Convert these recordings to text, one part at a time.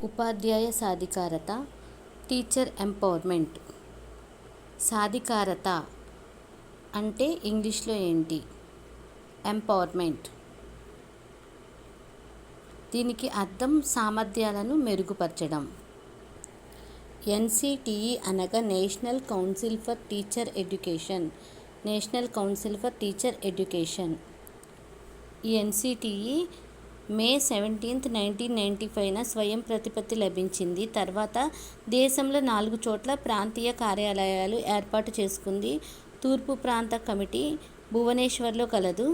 ఉపాధ్యాయ సాధికారత, teacher empowerment. సాధికారత అంటే ఇంగ్లీష్లో ఏంటి? ఎంపవర్మెంట్. దీనికి అర్థం సామర్థ్యాలను మెరుగుపరచడం. ఎన్సిటిఈ అనగా national council for teacher education. National council for teacher education. ఈ ఎన్సిటిఈ మే 17, 1995న స్వయం ప్రతిపత్తి లభించింది. తర్వాత దేశంలో 4 చోట్ల ప్రాంతీయ కార్యాలయాలు ఏర్పాటు చేసుకుంది. తూర్పు ప్రాంత కమిటీ భువనేశ్వర్లో కలదు.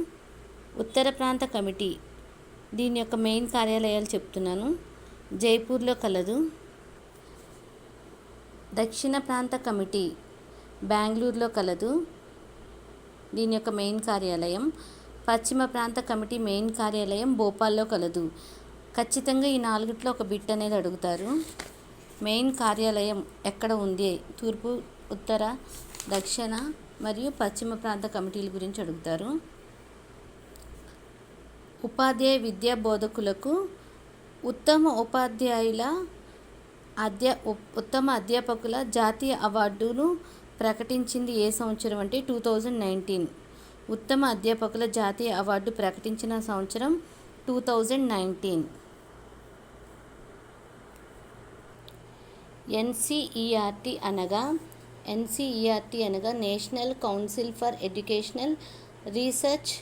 ఉత్తర ప్రాంత కమిటీ, దీని యొక్క మెయిన్ కార్యాలయాలు చెప్తున్నాను, జైపూర్లో కలదు. దక్షిణ ప్రాంత కమిటీ బెంగళూరులో కలదు, దీని యొక్క మెయిన్ కార్యాలయం. పశ్చిమ ప్రాంత కమిటీ మెయిన్ కార్యాలయం భోపాల్లో కలదు. ఖచ్చితంగా ఈ 4ట్లో ఒక బిట్ అనేది అడుగుతారు. మెయిన్ కార్యాలయం ఎక్కడ ఉంది? తూర్పు, ఉత్తర, దక్షిణ మరియు పశ్చిమ ప్రాంత కమిటీల గురించి అడుగుతారు. ఉపాధ్యాయ విద్యా బోధకులకు ఉత్తమ అధ్యాపకుల జాతీయ అవార్డును ప్రకటించింది ఏ సంవత్సరం అంటే 2019. ఉత్తమ అధ్యాపకుల జాతీయ అవార్డు ప్రకటించిన సంవత్సరం 2019. ఎన్సిఈఆర్టీ అనగా national council for educational research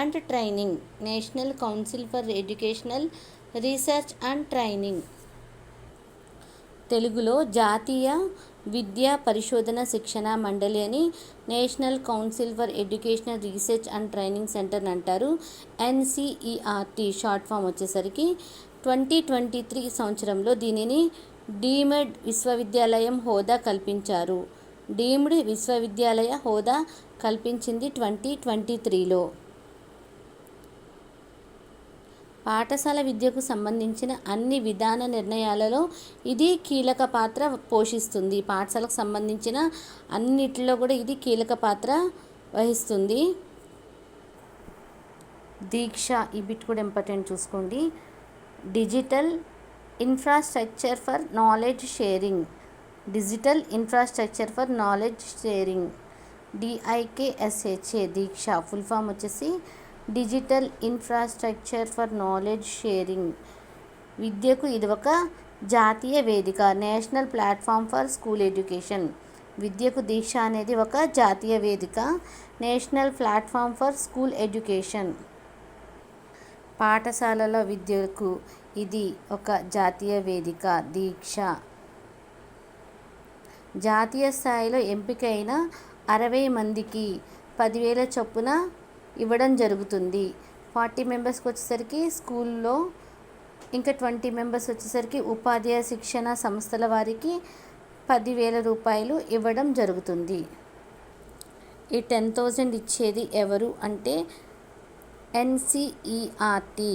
and training. National council for educational research and training. తెలుగులో జాతీయ విద్యా పరిశోధన శిక్షణ మండలి అని national council for educational research and training centre అంటారు. ఎన్సిఈఆర్టీ షార్ట్ ఫామ్ వచ్చేసరికి 2023 సంవత్సరంలో దీనిని డీమ్డ్ విశ్వవిద్యాలయం హోదా కల్పించారు. డీమ్డ్ విశ్వవిద్యాలయ హోదా కల్పించింది 2023లో. పాఠశాల విద్యకు సంబంధించిన అన్ని విధాన నిర్ణయాలలో ఇది కీలక పాత్ర పోషిస్తుంది. పాఠశాలకు సంబంధించిన అన్నిటిలో కూడా ఇది కీలక పాత్ర వహిస్తుంది. దీక్ష, ఈ బిట్ కూడా ఇంపార్టెంట్ చూసుకోండి. Digital infrastructure for knowledge sharing. Digital infrastructure for knowledge sharing, DIKSHA. Diksha full form వచ్చేసి digital infrastructure for knowledge sharing. విద్యకు ఇది ఒక జాతీయ వేదిక. National platform for school education. విద్యకు దీక్ష అనేది ఒక జాతీయ వేదిక. National platform for school education. పాఠశాలల విద్యకు ఇది ఒక జాతీయ వేదిక, దీక్ష. జాతీయ స్థాయిలో ఎంపికైన 60 మందికి 10,000 చొప్పున ఇవ్వడం జరుగుతుంది. 40 మెంబర్స్కి వచ్చేసరికి స్కూల్లో, ఇంకా 20 మెంబర్స్ వచ్చేసరికి ఉపాధ్యాయ శిక్షణ సంస్థల వారికి 10,000 రూపాయలు ఇవ్వడం జరుగుతుంది. ఈ 10,000 ఇచ్చేది ఎవరు అంటే ఎన్సిఈఆర్టీ.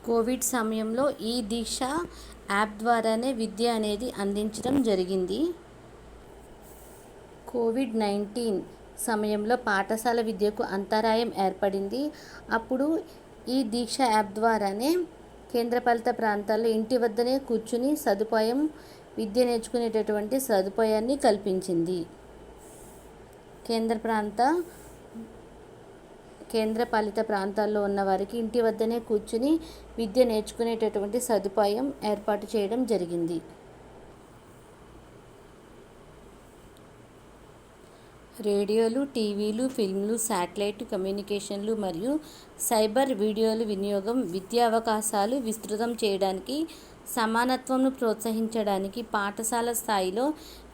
కోవిడ్ సమయంలో ఈ దీక్ష యాప్ ద్వారానే విద్య అనేది అందించడం జరిగింది. కోవిడ్-19 సమయంలో పాఠశాల విద్యకు అంతరాయం ఏర్పడింది. అప్పుడు ఈ దీక్ష యాప్ ద్వారానే కేంద్రపాలిత ప్రాంతాల్లో ఇంటి వద్దనే కూర్చుని విద్య నేర్చుకునేటటువంటి సదుపాయాన్ని కల్పించింది. కేంద్రపాలిత ప్రాంతాల్లో ఉన్న వారికి ఇంటి వద్దనే కూర్చుని విద్య నేర్చుకునేటటువంటి సదుపాయం ఏర్పాటు చేయడం జరిగింది. రేడియోలు, టీవీలు, ఫిల్మ్లు, శాటిలైట్ కమ్యూనికేషన్లు మరియు సైబర్ వీడియోల వినియోగం విద్యా అవకాశాలు విస్తృతం చేయడానికి, సమానత్వంను ప్రోత్సహించడానికి, పాఠశాల స్థాయిలో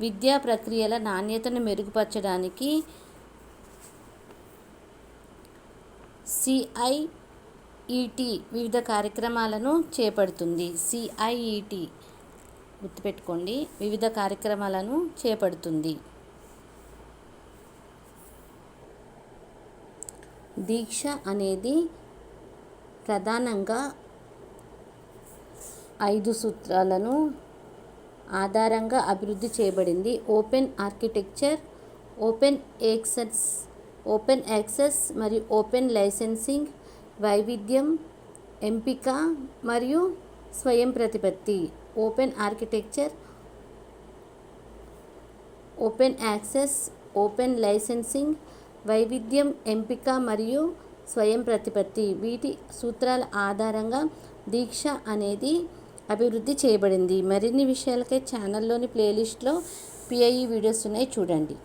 విద్యా ప్రక్రియల నాణ్యతను మెరుగుపరచడానికి CIET వివిధ కార్యక్రమాలను చేపడుతుంది. CIET గుర్తుపెట్టుకోండి, వివిధ కార్యక్రమాలను చేపడుతుంది. దీక్ష అనేది ప్రధానంగా 5 సూత్రాలను ఆధారంగా అభివృద్ధి చేయబడింది. Open architecture, open access open access మరియు ఓపెన్ లైసెన్సింగ్, వైవిధ్యం, ఎంపిక మరియు స్వయం ప్రతిపత్తి. Open architecture, open access, open licensing, వైవిధ్యం, ఎంపిక మరియు స్వయం ప్రతిపత్తి. వీటి సూత్రాల ఆధారంగా దీక్ష అనేది అభివృద్ధి చేయబడింది. మరిన్ని విషయాలకై ఛానల్లోని ప్లేలిస్ట్లో పిఐఈ వీడియోస్ ఉన్నాయి, చూడండి.